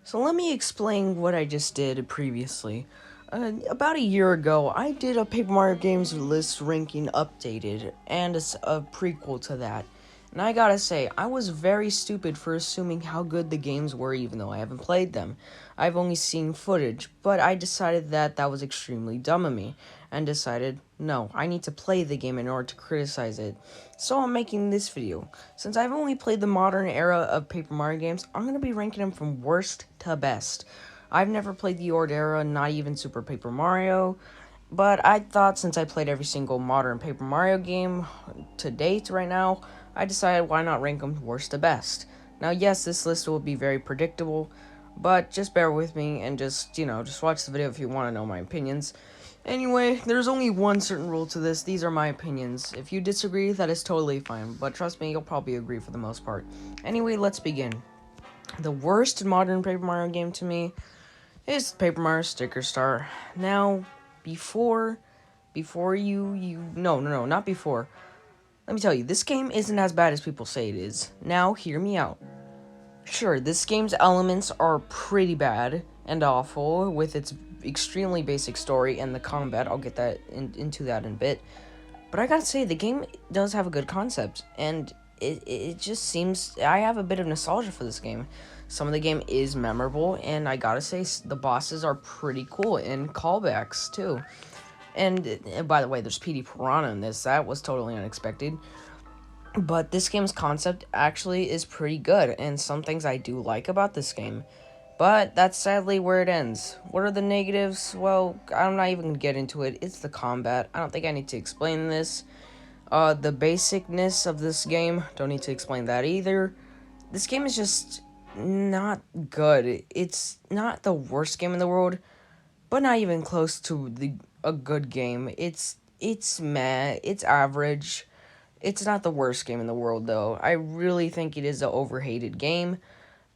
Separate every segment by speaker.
Speaker 1: So let me explain what I just did previously. About a year ago, I did a Paper Mario Games list ranking updated and a prequel to that. And I gotta say, I was very stupid for assuming how good the games were even though I haven't played them. I've only seen footage, but I decided that that was extremely dumb of me and decided, no, I need to play the game in order to criticize it. So I'm making this video. Since I've only played the modern era of Paper Mario games, I'm going to be ranking them from worst to best. I've never played the old era, not even Super Paper Mario, but I thought since I played every single modern Paper Mario game to date right now, I decided why not rank them worst to best. Now, yes, this list will be very predictable, but just bear with me and just watch the video if you want to know my opinions. Anyway, there's only one certain rule to this. These are my opinions. If you disagree, that is totally fine, but trust me, you'll probably agree for the most part. Anyway, let's begin. The worst modern Paper Mario game to me is Paper Mario Sticker Star. Now, before no, not before. Let me tell you, this game isn't as bad as people say it is. Now, hear me out. Sure, this game's elements are pretty bad and awful with its extremely basic story and the combat. I'll get into that in a bit. But I gotta say, the game does have a good concept, and it just seems I have a bit of nostalgia for this game. Some of the game is memorable, and I gotta say, the bosses are pretty cool, and callbacks too. And by the way, there's PD Piranha in this. That was totally unexpected. But this game's concept actually is pretty good, and some things I do like about this game. But that's sadly where it ends. What are the negatives? Well, I'm not even gonna get into it. It's the combat. I don't think I need to explain this. The basicness of this game, don't need to explain that either. This game is just not good. It's not the worst game in the world, but not even close to a good game. It's meh. It's average. It's not the worst game in the world, though. I really think it is an overhated game,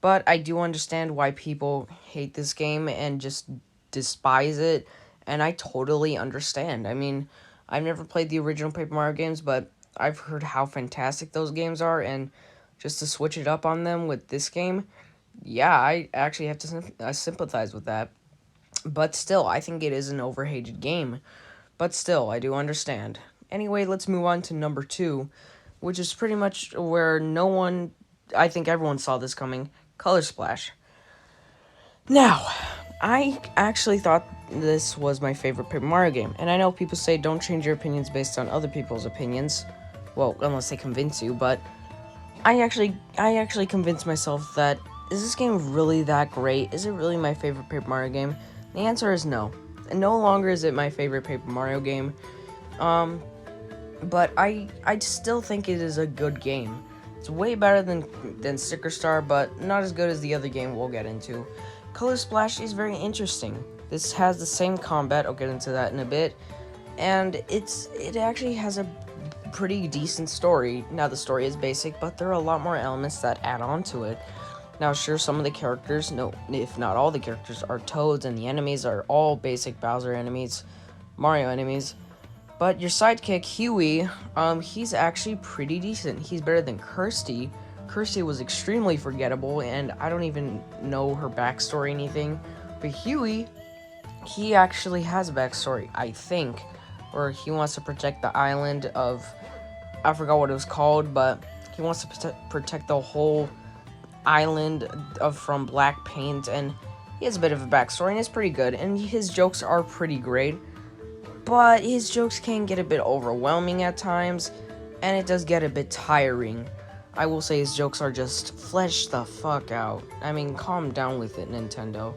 Speaker 1: but I do understand why people hate this game and just despise it, and I totally understand. I mean, I've never played the original Paper Mario games, but I've heard how fantastic those games are, and just to switch it up on them with this game, yeah, I actually have to sympathize with that. But still, I think it is an overhated game. But still, I do understand. Anyway, let's move on to number 2, which is pretty much where no one, I think everyone saw this coming, Color Splash. Now, I actually thought this was my favorite Paper Mario game, and I know people say don't change your opinions based on other people's opinions, well, unless they convince you, but I actually convinced myself that, is this game really that great? Is it really my favorite Paper Mario game? The answer is no. And no longer is it my favorite Paper Mario game. But I still think it is a good game. It's way better than Sticker Star, but not as good as the other game we'll get into. Color Splash is very interesting. This has the same combat, I'll get into that in a bit, and it actually has a pretty decent story. Now the story is basic, but there are a lot more elements that add on to it. Now sure, some of the characters, no, if not all the characters, are Toads, and the enemies are all basic Bowser enemies, Mario enemies. But your sidekick, Huey, he's actually pretty decent. He's better than Kirsty. Kirsty was extremely forgettable, and I don't even know her backstory or anything. But Huey, he actually has a backstory, I think, where he wants to protect the island of, I forgot what it was called, but he wants to protect the whole island from black paint, and he has a bit of a backstory, and it's pretty good, and his jokes are pretty great, but his jokes can get a bit overwhelming at times, and it does get a bit tiring. I will say his jokes are just fleshed the fuck out. I mean, calm down with it, Nintendo.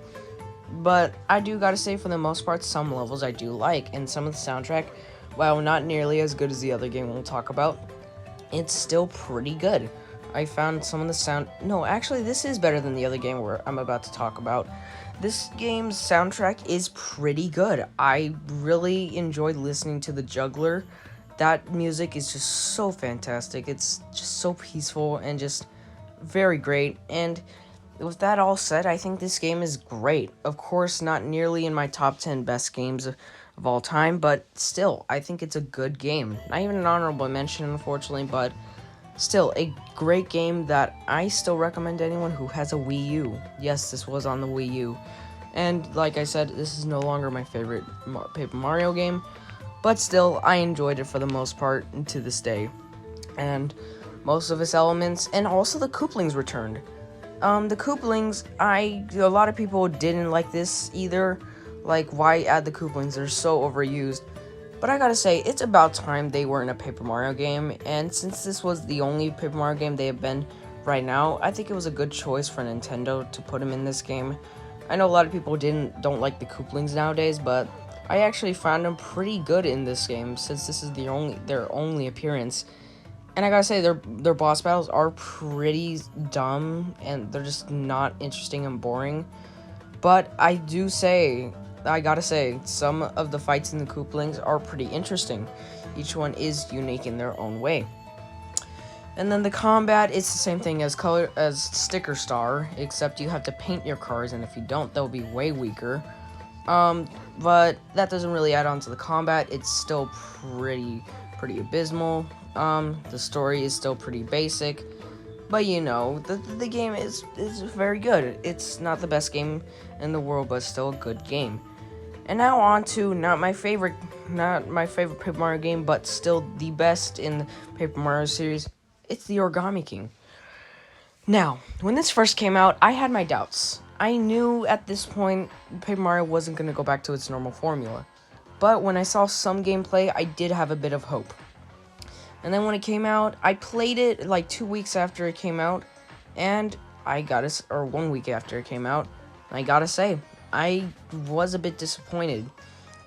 Speaker 1: But I do gotta say, for the most part, some levels I do like, and some of the soundtrack, while not nearly as good as the other game we'll talk about, it's still pretty good. I found some of the sound... No, actually, this is better than the other game where I'm about to talk about. This game's soundtrack is pretty good. I really enjoyed listening to the Juggler. That music is just so fantastic. It's just so peaceful and just very great. And with that all said, I think this game is great. Of course, not nearly in my top 10 best games of all time, but still, I think it's a good game. Not even an honorable mention, unfortunately, but Still, a great game that I still recommend to anyone who has a Wii U. Yes, this was on the Wii U. And like I said, this is no longer my favorite Paper Mario game, but still, I enjoyed it for the most part to this day. And most of its elements, and also the Kooplings returned. The Kooplings, a lot of people didn't like this either. Like, why add the Kooplings? They're so overused. But I gotta say, it's about time they were in a Paper Mario game, and since this was the only Paper Mario game they have been right now, I think it was a good choice for Nintendo to put them in this game. I know a lot of people don't like the Kooplings nowadays, but I actually found them pretty good in this game since this is their only appearance. And I gotta say, their boss battles are pretty dumb, and they're just not interesting and boring. But I gotta say, some of the fights in the Kooplings are pretty interesting. Each one is unique in their own way. And then the combat, it's the same thing as Sticker Star, except you have to paint your cars, and if you don't, they'll be way weaker. But that doesn't really add on to the combat. It's still pretty abysmal. The story is still pretty basic, but you know, the game is very good. It's not the best game in the world, but still a good game. And now on to not my favorite Paper Mario game, but still the best in the Paper Mario series. It's the Origami King. Now, when this first came out, I had my doubts. I knew at this point Paper Mario wasn't going to go back to its normal formula. But when I saw some gameplay, I did have a bit of hope. And then when it came out, I played it like 2 weeks after it came out, and or 1 week after it came out, and I gotta say, I was a bit disappointed.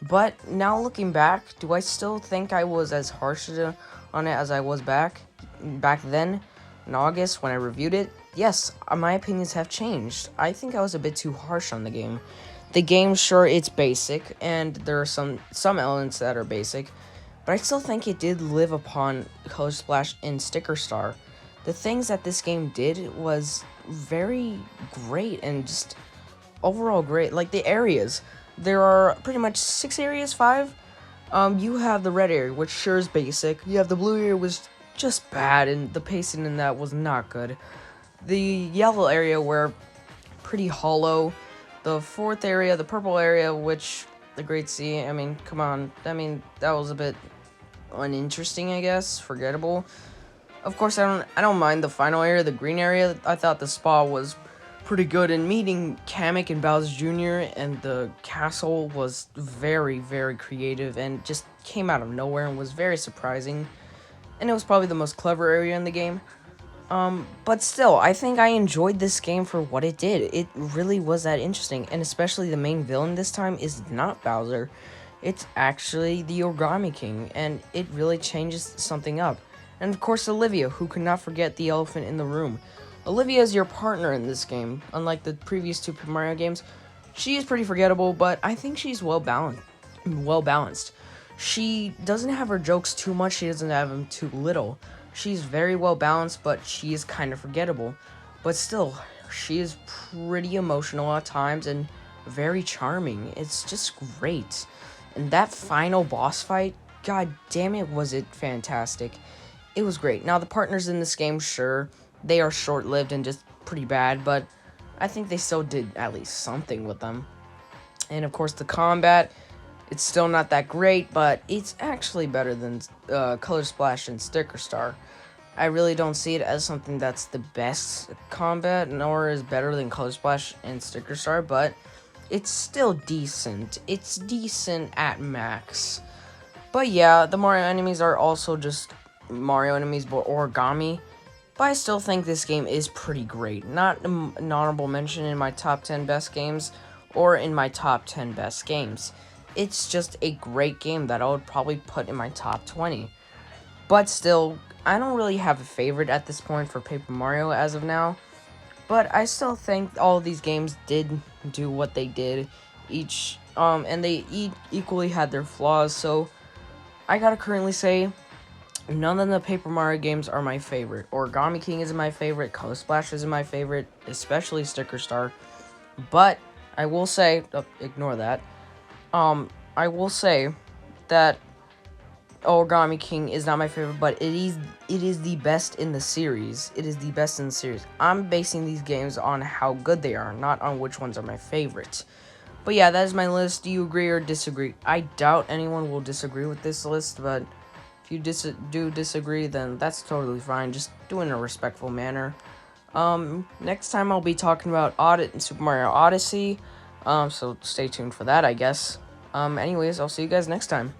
Speaker 1: But now looking back, do I still think I was as harsh on it as I was back then in August when I reviewed it? Yes, my opinions have changed. I think I was a bit too harsh on the game. The game, sure, it's basic, and there are some elements that are basic, but I still think it did live upon Color Splash and Sticker Star. The things that this game did was very great and just overall great. Like the areas, there are pretty much 6 areas, 5. You have the red area, which sure is basic. You have the blue area, which was just bad, and the pacing in that was not good. The yellow area were pretty hollow. The 4th area, the purple area, which the Great Sea, I mean, come on. I mean, that was a bit uninteresting, I guess, forgettable. Of course, I don't mind the final area, the green area. I thought the spa was pretty good, and meeting Kamek and Bowser Jr. and the castle was very, very creative and just came out of nowhere and was very surprising. And it was probably the most clever area in the game. But still, I think I enjoyed this game for what it did. It really was that interesting, and especially the main villain this time is not Bowser. It's actually the Origami King, and it really changes something up. And of course, Olivia, who could not forget the elephant in the room. Olivia is your partner in this game. Unlike the previous 2 Paper Mario games, she is pretty forgettable, but I think she's well balanced. She doesn't have her jokes too much, she doesn't have them too little. She's very well balanced, but she is kind of forgettable. But still, she is pretty emotional at times and very charming. It's just great. And that final boss fight, god damn it, was it fantastic. It was great. Now, the partners in this game, sure, they are short-lived and just pretty bad, but I think they still did at least something with them. And of course, the combat, it's still not that great, but it's actually better than Color Splash and Sticker Star. I really don't see it as something that's the best combat, nor is better than Color Splash and Sticker Star, but it's still decent. It's decent at max. But yeah, the Mario enemies are also just Mario enemies, but origami. But I still think this game is pretty great. Not an honorable mention in my top 10 best games, or in my top 10 best games. It's just a great game that I would probably put in my top 20. But still, I don't really have a favorite at this point for Paper Mario as of now. But I still think all of these games did do what they did. And they equally had their flaws. So I gotta currently say, none of the Paper Mario games are my favorite. Origami King isn't my favorite. Color Splash isn't my favorite, especially Sticker Star. But I will say, ignore that. I will say that Origami King is not my favorite, but it is the best in the series. It is the best in the series. I'm basing these games on how good they are, not on which ones are my favorites. But yeah, that is my list. Do you agree or disagree? I doubt anyone will disagree with this list, but if you do disagree, then that's totally fine. Just do it in a respectful manner. Next time I'll be talking about Super Mario Odyssey. So stay tuned for that, I guess. Anyways, I'll see you guys next time.